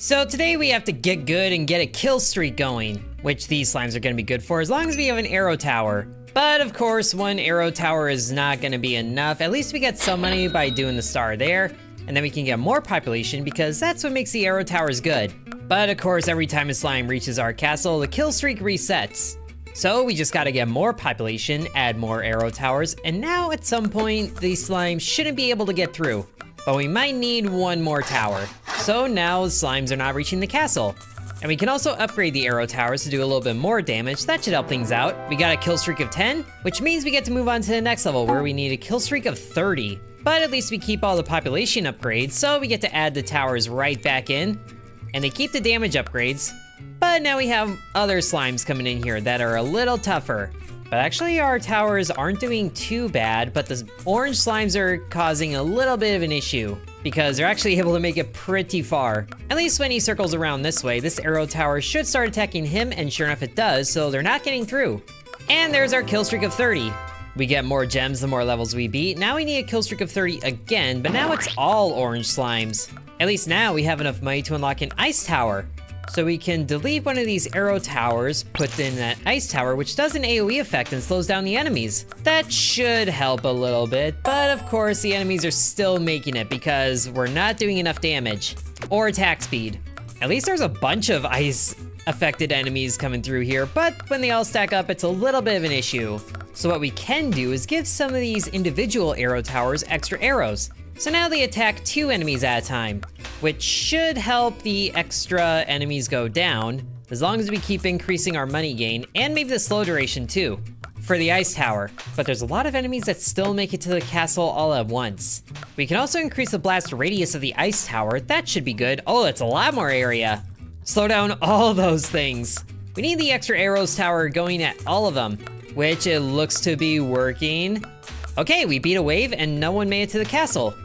So today we have to get good and get a kill streak going, which these slimes are going to be good for as long as we have an arrow tower. But of course, one arrow tower is not going to be enough. At least we get some money by doing the star there, and then we can get more population because that's what makes the arrow towers good. But of course, every time a slime reaches our castle, the kill streak resets. So we just gotta get more population, add more arrow towers, and now at some point, these slimes shouldn't be able to get through. But we might need one more tower. So now slimes are not reaching the castle. And we can also upgrade the arrow towers to do a little bit more damage. That should help things out. We got a kill streak of 10, which means we get to move on to the next level where we need a kill streak of 30. But at least we keep all the population upgrades, so we get to add the towers right back in. And they keep the damage upgrades. But now we have other slimes coming in here that are a little tougher. But actually our towers aren't doing too bad, but the orange slimes are causing a little bit of an issue because they're actually able to make it pretty far. At least when he circles around this way, this arrow tower should start attacking him, and sure enough it does, so they're not getting through. And there's our kill streak of 30. We get more gems the more levels we beat. Now we need a kill streak of 30 again, but now it's all orange slimes. At least now we have enough money to unlock an ice tower. So we can delete one of these arrow towers, put in that ice tower, which does an AoE effect and slows down the enemies. That should help a little bit, but of course the enemies are still making it because we're not doing enough damage or attack speed. At least there's a bunch of ice affected enemies coming through here, but when they all stack up, it's a little bit of an issue. So what we can do is give some of these individual arrow towers extra arrows. So now they attack 2 enemies at a time, which should help the extra enemies go down, as long as we keep increasing our money gain, and maybe the slow duration too, for the ice tower. But there's a lot of enemies that still make it to the castle all at once. We can also increase the blast radius of the ice tower. That should be good. Oh, that's a lot more area. Slow down all those things. We need the extra arrows tower going at all of them, which it looks to be working. Okay, we beat a wave and no one made it to the castle.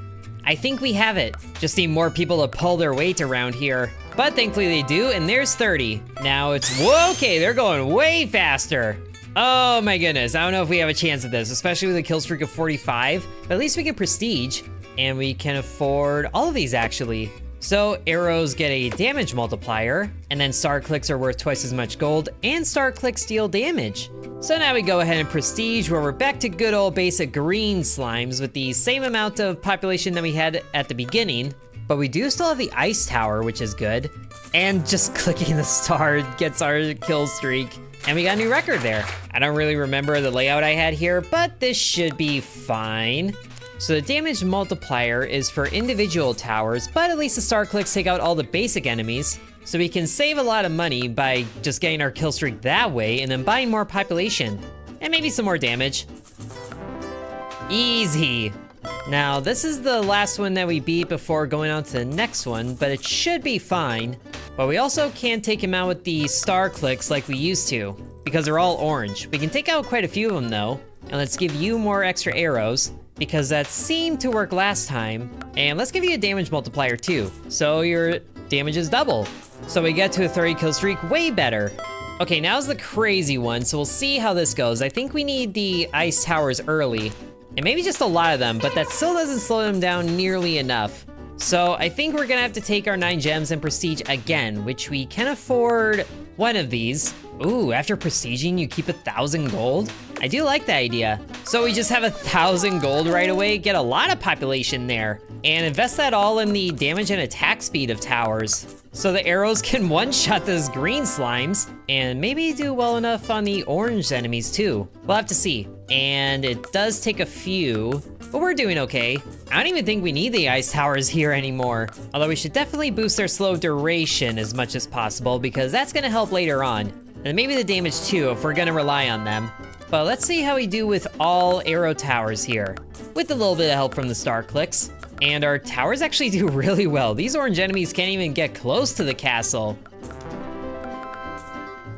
I think we have it. Just need more people to pull their weight around here. But thankfully they do, and there's 30. Now it's, whoa, okay, they're going way faster. Oh my goodness, I don't know if we have a chance at this, especially with a kill streak of 45. But at least we can prestige, and we can afford all of these actually. So arrows get a damage multiplier, and then star clicks are worth twice as much gold, and star clicks deal damage. So now we go ahead and prestige, where we're back to good old basic green slimes with the same amount of population that we had at the beginning, but we do still have the ice tower, which is good. And just clicking the star gets our kill streak, and we got a new record there. I don't really remember the layout I had here, but this should be fine. So the damage multiplier is for individual towers, but at least the star clicks take out all the basic enemies. So we can save a lot of money by just getting our kill streak that way and then buying more population. And maybe some more damage. Easy. Now this is the last one that we beat before going on to the next one, but it should be fine. But we also can't take him out with the star clicks like we used to, because they're all orange. We can take out quite a few of them though. And let's give you more extra arrows, because that seemed to work last time. And let's give you a damage multiplier too, so your damage is double. So we get to a 30 kill streak way better. Okay, now's the crazy one, so we'll see how this goes. I think we need the ice towers early, and maybe just a lot of them, but that still doesn't slow them down nearly enough. So I think we're gonna have to take our 9 gems and prestige again, which we can afford one of these. Ooh, after prestiging, you keep 1,000 gold? I do like that idea. So we just have 1,000 gold right away, get a lot of population there, and invest that all in the damage and attack speed of towers. So the arrows can one-shot those green slimes, and maybe do well enough on the orange enemies too. We'll have to see. And it does take a few, but we're doing okay. I don't even think we need the ice towers here anymore. Although we should definitely boost their slow duration as much as possible, because that's gonna help later on. And maybe the damage too, if we're gonna rely on them. But let's see how we do with all arrow towers here, with a little bit of help from the star clicks. And our towers actually do really well. These orange enemies can't even get close to the castle.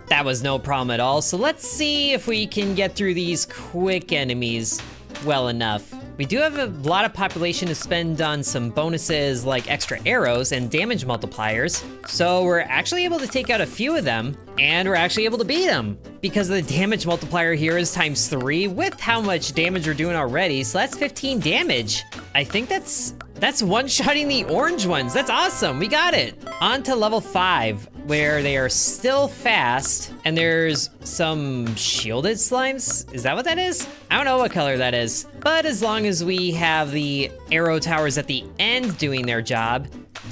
That was no problem at all, so let's see if we can get through these quick enemies well enough. We do have a lot of population to spend on some bonuses like extra arrows and damage multipliers, so we're actually able to take out a few of them, and we're actually able to beat them, because the damage multiplier here is times 3 with how much damage we're doing already, so that's 15 damage. I think that's That's one-shotting the orange ones. That's awesome. We got it. On to level 5, where they are still fast, and there's some shielded slimes. Is that what that is? I don't know what color that is, but as long as we have the arrow towers at the end doing their job,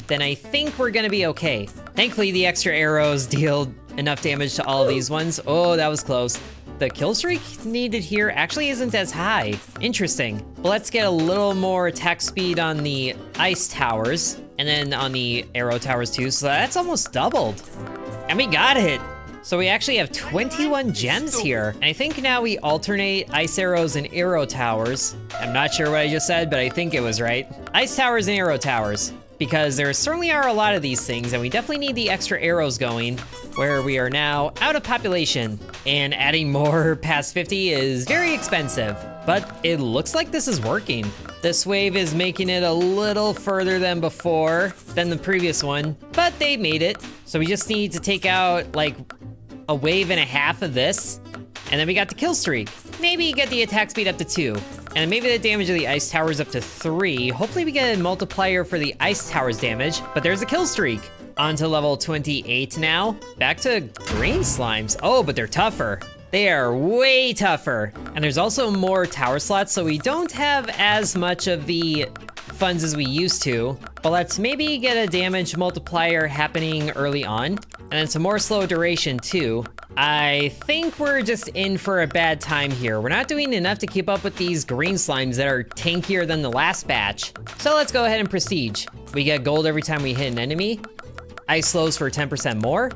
then I think we're gonna be okay. Thankfully, the extra arrows deal enough damage to all of these ones. Oh, that was close. The kill streak needed here actually isn't as high. Interesting. But let's get a little more attack speed on the ice towers, and then on the arrow towers too, so that's almost doubled. And we got it! So we actually have 21 gems here. And I think now we alternate ice arrows and arrow towers. I'm not sure what I just said, but I think it was right. Ice towers and arrow towers. Because there certainly are a lot of these things, and we definitely need the extra arrows going, where we are now out of population. And adding more past 50 is very expensive, but it looks like this is working. This wave is making it a little further than before, than the previous one, but they made it. So we just need to take out like a wave and a half of this, and then we got the kill streak. Maybe get the attack speed up to 2. And maybe the damage of the ice towers up to 3. Hopefully we get a multiplier for the ice towers damage, but there's a kill streak. On to level 28 now. Back to green slimes. Oh, but they're tougher. They are way tougher. And there's also more tower slots, so we don't have as much of the funds as we used to. But let's maybe get a damage multiplier happening early on. And then some more slow duration too. I think we're just in for a bad time here. We're not doing enough to keep up with these green slimes that are tankier than the last batch. So let's go ahead and prestige. We get gold every time we hit an enemy. Ice slows for 10% more.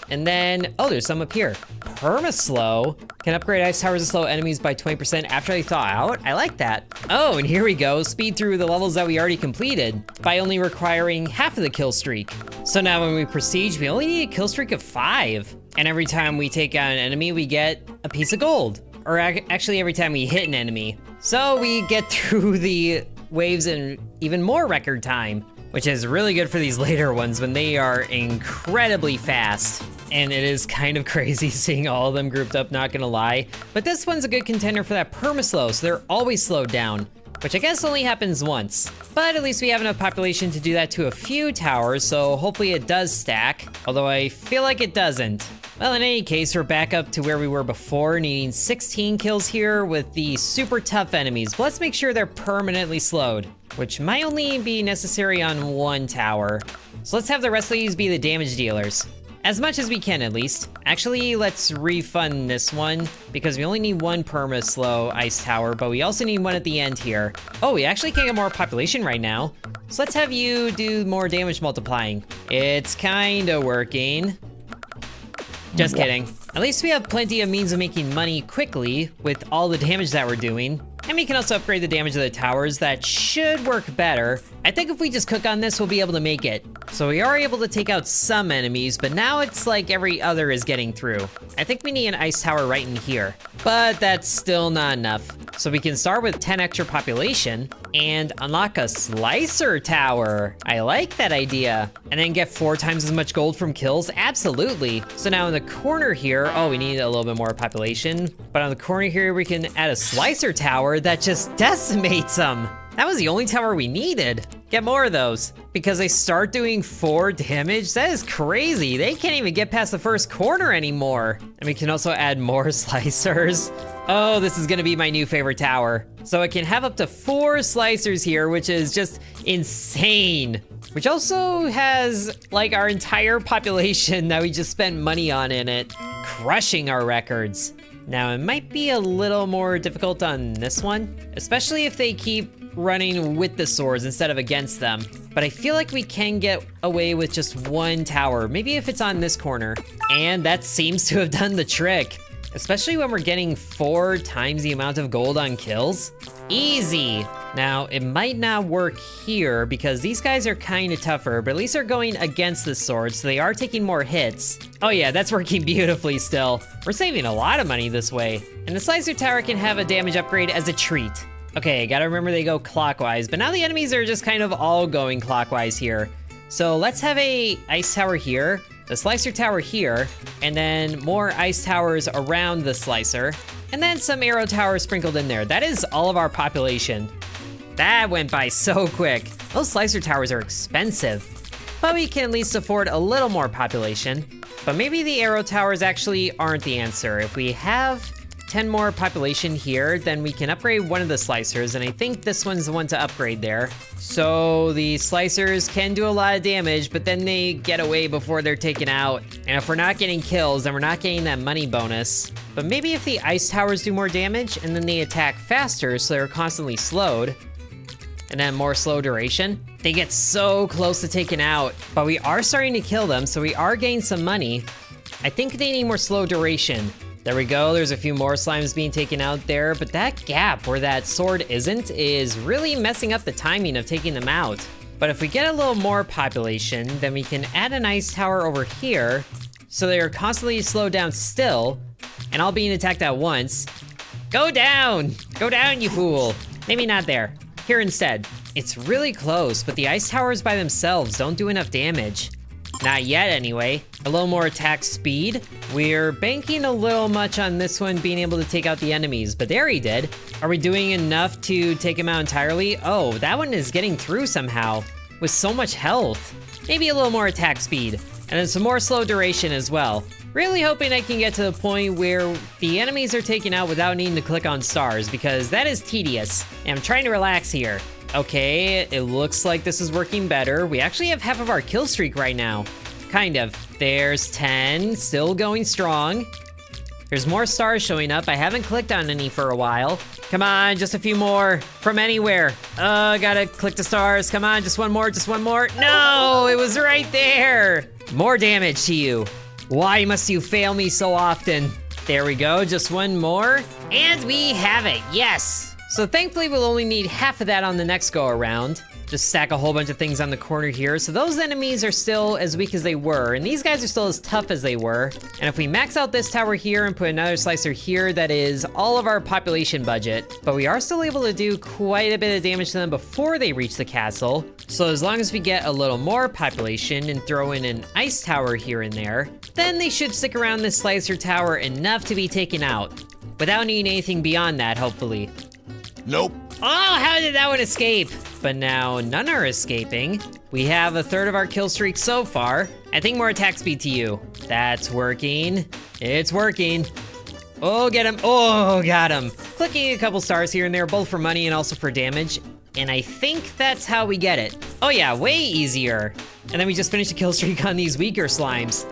And then, oh, there's some up here. Perma-slow can upgrade ice towers to slow enemies by 20% after they thaw out. I like that. Oh, and here we go. Speed through the levels that we already completed by only requiring half of the kill streak. So now when we prestige, we only need a kill streak of 5. And every time we take out an enemy, we get a piece of gold. Or actually every time we hit an enemy. So we get through the waves in even more record time, which is really good for these later ones when they are incredibly fast. And it is kind of crazy seeing all of them grouped up, not gonna lie. But this one's a good contender for that perma-slow, so they're always slowed down, which I guess only happens once. But at least we have enough population to do that to a few towers, so hopefully it does stack, although I feel like it doesn't. Well, in any case, we're back up to where we were before, needing 16 kills here with the super tough enemies. But let's make sure they're permanently slowed, which might only be necessary on one tower. So let's have the rest of these be the damage dealers. As much as we can, at least. Actually, let's refund this one, because we only need one perma-slow ice tower, but we also need one at the end here. Oh, we actually can get more population right now. So let's have you do more damage multiplying. It's kinda working. Just kidding. At least we have plenty of means of making money quickly with all the damage that we're doing. And we can also upgrade the damage of the towers. That should work better. I think if we just cook on this, we'll be able to make it. So we are able to take out some enemies, but now it's like every other is getting through. I think we need an ice tower right in here, but that's still not enough. So we can start with 10 extra population and unlock a slicer tower. I like that idea. And then get 4 times as much gold from kills? Absolutely. So now in the corner here, oh, we need a little bit more population. But on the corner here, we can add a slicer tower that just decimates them. That was the only tower we needed. Get more of those. Because they start doing 4 damage? That is crazy. They can't even get past the first corner anymore. And we can also add more slicers. Oh, this is gonna be my new favorite tower. So it can have up to 4 slicers here, which is just insane. Which also has like our entire population that we just spent money on in it, crushing our records. Now it might be a little more difficult on this one, especially if they keep running with the swords instead of against them. But I feel like we can get away with just 1 tower, maybe if it's on this corner. And that seems to have done the trick, especially when we're getting 4 times the amount of gold on kills. Easy. Now, it might not work here because these guys are kind of tougher, but at least they're going against the sword, so they are taking more hits. Oh yeah, that's working beautifully still. We're saving a lot of money this way. And the slicer tower can have a damage upgrade as a treat. Okay, gotta remember they go clockwise, but now the enemies are just kind of all going clockwise here. So let's have a ice tower here, the slicer tower here, and then more ice towers around the slicer, and then some arrow towers sprinkled in there. That is all of our population. That went by so quick. Those slicer towers are expensive, but we can at least afford a little more population. But maybe the arrow towers actually aren't the answer. If we have 10 more population here, then we can upgrade one of the slicers, and I think this one's the one to upgrade there. So the slicers can do a lot of damage, but then they get away before they're taken out. And if we're not getting kills, then we're not getting that money bonus. But maybe if the ice towers do more damage, and then they attack faster, so they're constantly slowed, and then more slow duration, they get so close to taking out. But we are starting to kill them, so we are getting some money. I think they need more slow duration. There we go, there's a few more slimes being taken out there, but that gap where that sword isn't is really messing up the timing of taking them out. But if we get a little more population, then we can add an ice tower over here, so they are constantly slowed down still, and all being attacked at once. Go down! Go down, you fool! Maybe not there. Here instead. It's really close, but the ice towers by themselves don't do enough damage. Not yet, anyway. A little more attack speed. We're banking a little much on this one being able to take out the enemies, but there he did. Are we doing enough to take him out entirely? Oh, that one is getting through somehow with so much health. Maybe a little more attack speed, and then some more slow duration as well. Really hoping I can get to the point where the enemies are taken out without needing to click on stars, because that is tedious, and I'm trying to relax here. Okay, it looks like this is working better. We actually have half of our kill streak right now. Kind of. There's 10, still going strong. There's more stars showing up. I haven't clicked on any for a while. Come on, just a few more from anywhere. Gotta click the stars. Come on, just one more, just one more. No, it was right there. More damage to you. Why must you fail me so often? There we go, just one more. And we have it, yes. So thankfully we'll only need half of that on the next go around. Just stack a whole bunch of things on the corner here. So those enemies are still as weak as they were, and these guys are still as tough as they were. And if we max out this tower here and put another slicer here, that is all of our population budget. But we are still able to do quite a bit of damage to them before they reach the castle. So as long as we get a little more population and throw in an ice tower here and there, then they should stick around this slicer tower enough to be taken out, without needing anything beyond that, hopefully. Nope. Oh, how did that one escape? But now none are escaping. We have a third of our kill streak so far. I think more attack speed to you. That's working. It's working. Oh, get him. Oh, got him. Clicking a couple stars here and there, both for money and also for damage. And I think that's how we get it. Oh yeah, way easier. And then we just finished a kill streak on these weaker slimes.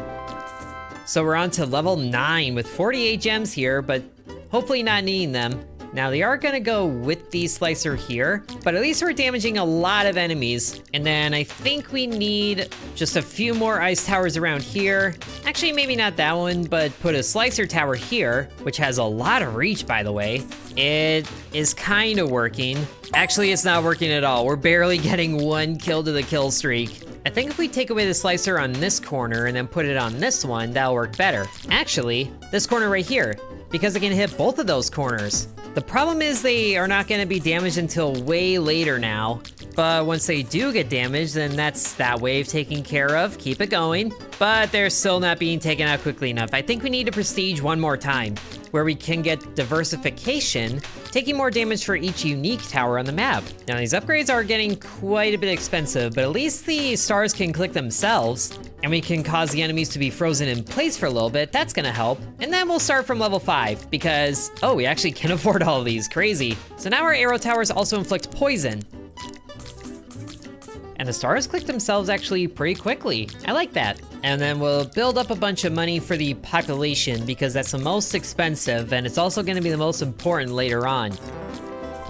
So we're on to level 9 with 48 gems here, but hopefully not needing them. Now they are gonna go with the slicer here, but at least we're damaging a lot of enemies. And then I think we need just a few more ice towers around here. Actually, maybe not that one, but put a slicer tower here, which has a lot of reach, by the way. It is kind of working. Actually, it's not working at all. We're barely getting 1 kill to the kill streak. I think if we take away the slicer on this corner and then put it on this one, that'll work better. Actually, this corner right here, because I can hit both of those corners. The problem is they are not gonna be damaged until way later now. But once they do get damaged, then that's that wave taken care of. Keep it going. But they're still not being taken out quickly enough. I think we need to prestige one more time, where we can get diversification, taking more damage for each unique tower on the map. Now these upgrades are getting quite a bit expensive, but at least the stars can click themselves, and we can cause the enemies to be frozen in place for a little bit. That's gonna help. And then we'll start from level 5, because, oh, we actually can afford all of these, crazy. So now our arrow towers also inflict poison. And the stars click themselves actually pretty quickly. I like that. And then we'll build up a bunch of money for the population, because that's the most expensive, and it's also gonna be the most important later on.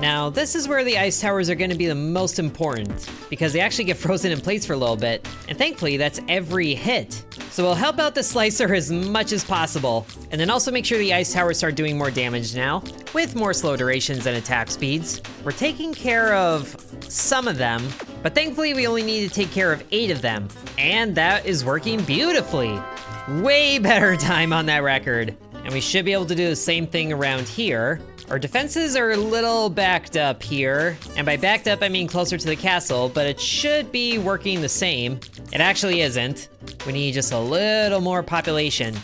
Now, this is where the ice towers are gonna be the most important, because they actually get frozen in place for a little bit, and thankfully that's every hit. So we'll help out the slicer as much as possible, and then also make sure the ice towers start doing more damage now, with more slow durations and attack speeds. We're taking care of some of them, but thankfully we only need to take care of 8 of them, and that is working beautifully. Way better time on that record. And we should be able to do the same thing around here. Our defenses are a little backed up here, and by backed up I mean closer to the castle, but it should be working the same. It actually isn't. We need just a little more population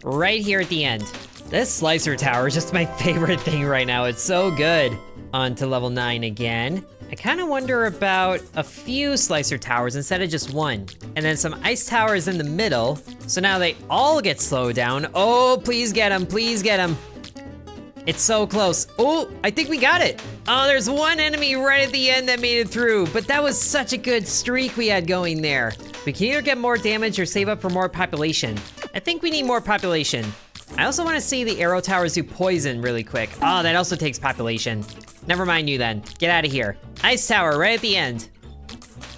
right here at the end. This slicer tower is just my favorite thing right now. It's so good. On to level 9 again. I kind of wonder about a few slicer towers instead of just one. And then some ice towers in the middle. So now they all get slowed down. Oh, please get them, please get them. It's so close. Oh, I think we got it. Oh, there's one enemy right at the end that made it through, but that was such a good streak we had going there. We can either get more damage or save up for more population. I think we need more population. I also want to see the arrow towers do poison really quick. Oh, that also takes population. Never mind you then. Get out of here. Ice tower right at the end.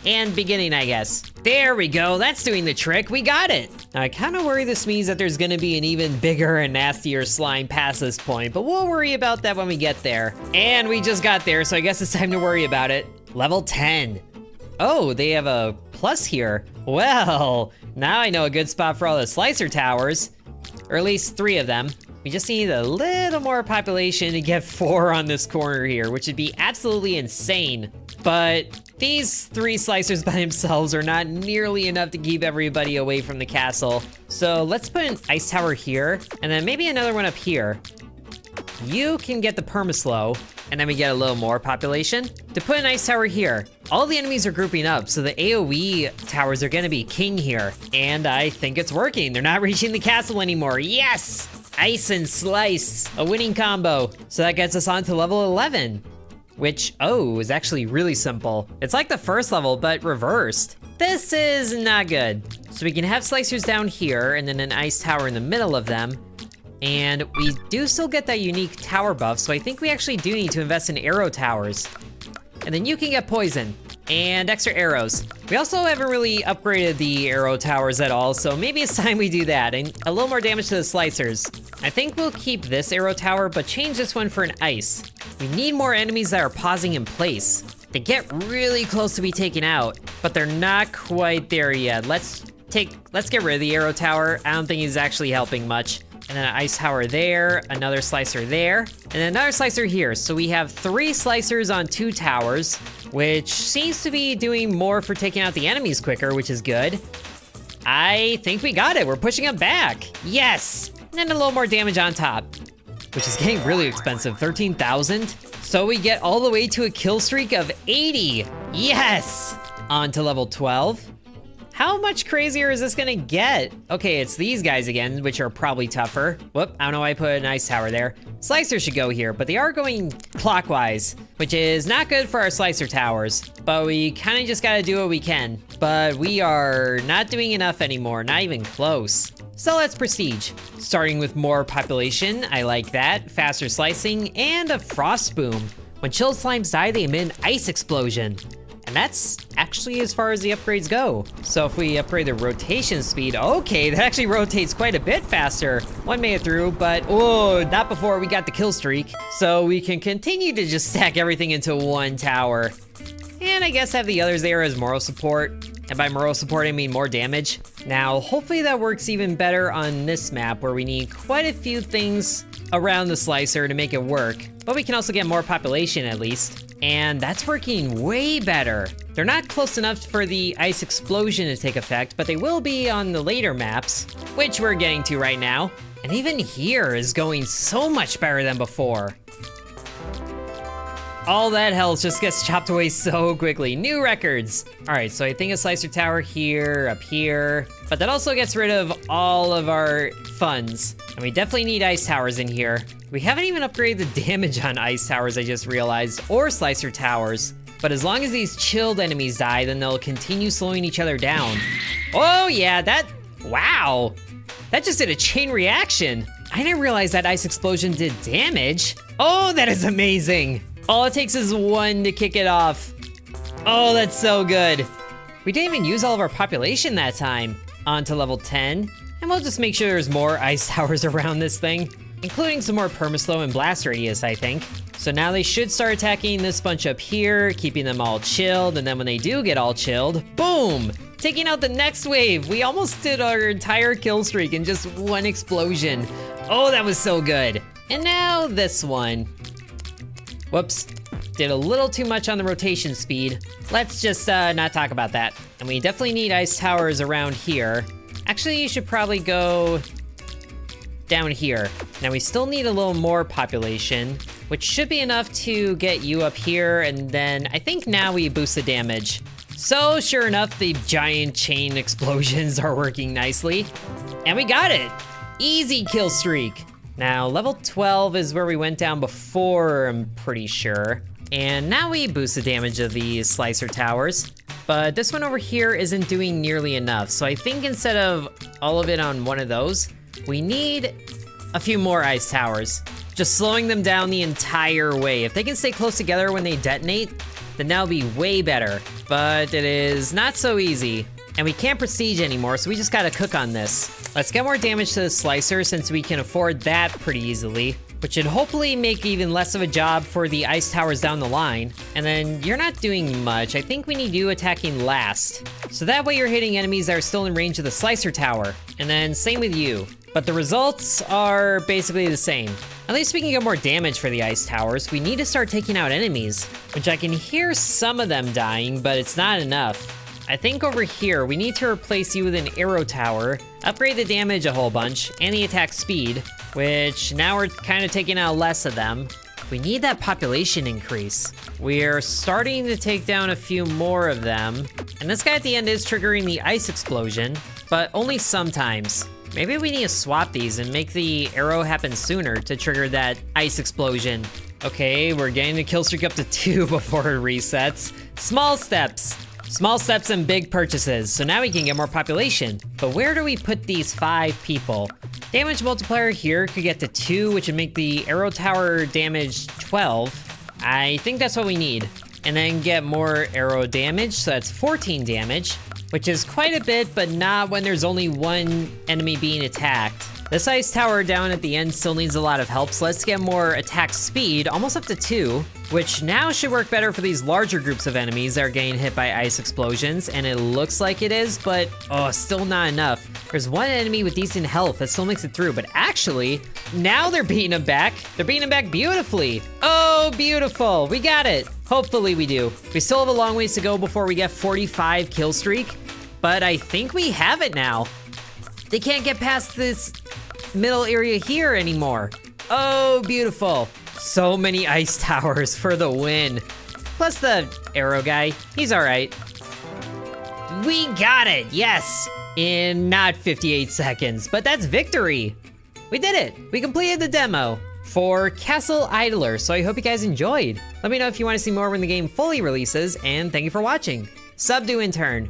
And beginning, I guess. There we go, that's doing the trick, we got it! Now, I kind of worry this means that there's gonna be an even bigger and nastier slime past this point, but we'll worry about that when we get there. And we just got there, so I guess it's time to worry about it. Level 10. Oh, they have a plus here. Well, now I know a good spot for all the slicer towers, or at least 3 of them. We just need a little more population to get 4 on this corner here, which would be absolutely insane. But these 3 slicers by themselves are not nearly enough to keep everybody away from the castle. So let's put an ice tower here, and then maybe another one up here. You can get the permaslow, and then we get a little more population. To put an ice tower here, all the enemies are grouping up, so the AoE towers are gonna be king here. And I think it's working. They're not reaching the castle anymore. Yes! Ice and slice, a winning combo. So that gets us on to level 11. Which, oh, is actually really simple. It's like the first level, but reversed. This is not good. So we can have slicers down here, and then an ice tower in the middle of them. And we do still get that unique tower buff, so I think we actually do need to invest in arrow towers. And then you can get poison, and extra arrows. We also haven't really upgraded the arrow towers at all, so maybe it's time we do that, and a little more damage to the slicers. I think we'll keep this arrow tower, but change this one for an ice. We need more enemies that are pausing in place. They get really close to be taken out, but they're not quite there yet. Let's get rid of the arrow tower. I don't think he's actually helping much. And then an ice tower there, another slicer there, and then another slicer here. So we have 3 slicers on 2 towers, which seems to be doing more for taking out the enemies quicker, which is good. I think we got it, we're pushing them back. Yes, and then a little more damage on top, which is getting really expensive, 13,000. So we get all the way to a kill streak of 80. Yes, on to level 12. How much crazier is this gonna get? Okay, it's these guys again, which are probably tougher. Whoop, I don't know why I put an ice tower there. Slicer should go here, but they are going clockwise, which is not good for our slicer towers. But we kind of just gotta do what we can. But we are not doing enough anymore, not even close. So let's prestige. Starting with more population, I like that. Faster slicing, and a frost boom. When chilled slimes die, they emit an ice explosion. And that's actually as far as the upgrades go. So if we upgrade the rotation speed, okay, that actually rotates quite a bit faster. One made it through, but oh, not before we got the kill streak. So we can continue to just stack everything into one tower. And I guess have the others there as moral support. And by moral support, I mean more damage. Now, hopefully that works even better on this map where we need quite a few things around the slicer to make it work. But we can also get more population at least. And that's working way better. They're not close enough for the ice explosion to take effect, but they will be on the later maps, which we're getting to right now. And even here is going so much better than before. All that health just gets chopped away so quickly. New records. All right, so I think a slicer tower here, up here, but that also gets rid of all of our funds. And we definitely need ice towers in here. We haven't even upgraded the damage on ice towers, I just realized, or slicer towers. But as long as these chilled enemies die, then they'll continue slowing each other down. Oh yeah, wow. That just did a chain reaction. I didn't realize that ice explosion did damage. Oh, that is amazing. All it takes is one to kick it off. Oh, that's so good. We didn't even use all of our population that time. On to level 10, and we'll just make sure there's more ice towers around this thing, including some more permaslow and blast radius, I think. So now they should start attacking this bunch up here, keeping them all chilled, and then when they do get all chilled, boom! Taking out the next wave. We almost did our entire kill streak in just one explosion. Oh, that was so good. And now this one. Whoops, did a little too much on the rotation speed. Let's just not talk about that. And we definitely need ice towers around here. Actually, you should probably go down here. Now we still need a little more population. which should be enough to get you up here, and then I think now we boost the damage. So sure enough, the giant chain explosions are working nicely. And we got it! Easy kill streak. Now, level 12 is where we went down before, I'm pretty sure. And now we boost the damage of these slicer towers. But this one over here isn't doing nearly enough. So I think instead of all of it on one of those, we need a few more ice towers. Just slowing them down the entire way. If they can stay close together when they detonate, then that'll be way better. But it is not so easy. And we can't prestige anymore, so we just gotta cook on this. Let's get more damage to the slicer since we can afford that pretty easily, which should hopefully make even less of a job for the ice towers down the line. And then you're not doing much. I think we need you attacking last. So that way you're hitting enemies that are still in range of the slicer tower. And then same with you. But the results are basically the same. At least we can get more damage for the ice towers. We need to start taking out enemies, which I can hear some of them dying, but it's not enough. I think over here, we need to replace you with an arrow tower, upgrade the damage a whole bunch, and the attack speed, which now we're kind of taking out less of them. We need that population increase. We're starting to take down a few more of them, and this guy at the end is triggering the ice explosion, but only sometimes. Maybe we need to swap these and make the arrow happen sooner to trigger that ice explosion. Okay, we're getting the kill streak up to 2 before it resets. Small steps. Small steps and big purchases, so now we can get more population. But where do we put these 5 people? Damage multiplier here could get to 2, which would make the arrow tower damage 12. I think that's what we need. And then get more arrow damage, so that's 14 damage, which is quite a bit, but not when there's only one enemy being attacked. This ice tower down at the end still needs a lot of help, so let's get more attack speed, almost up to 2, which now should work better for these larger groups of enemies that are getting hit by ice explosions, and it looks like it is, but oh, still not enough. There's one enemy with decent health that still makes it through, but actually, now they're beating him back. They're beating him back beautifully. Oh, beautiful, we got it. Hopefully we do. We still have a long ways to go before we get 45 kill streak, but I think we have it now. They can't get past this middle area here anymore. Oh, beautiful. So many ice towers for the win. Plus the arrow guy, he's all right. We got it, yes. In not 58 seconds, but that's victory. We did it. We completed the demo for Castle Idler, so I hope you guys enjoyed. Let me know if you want to see more when the game fully releases, and thank you for watching. Sub to Intern.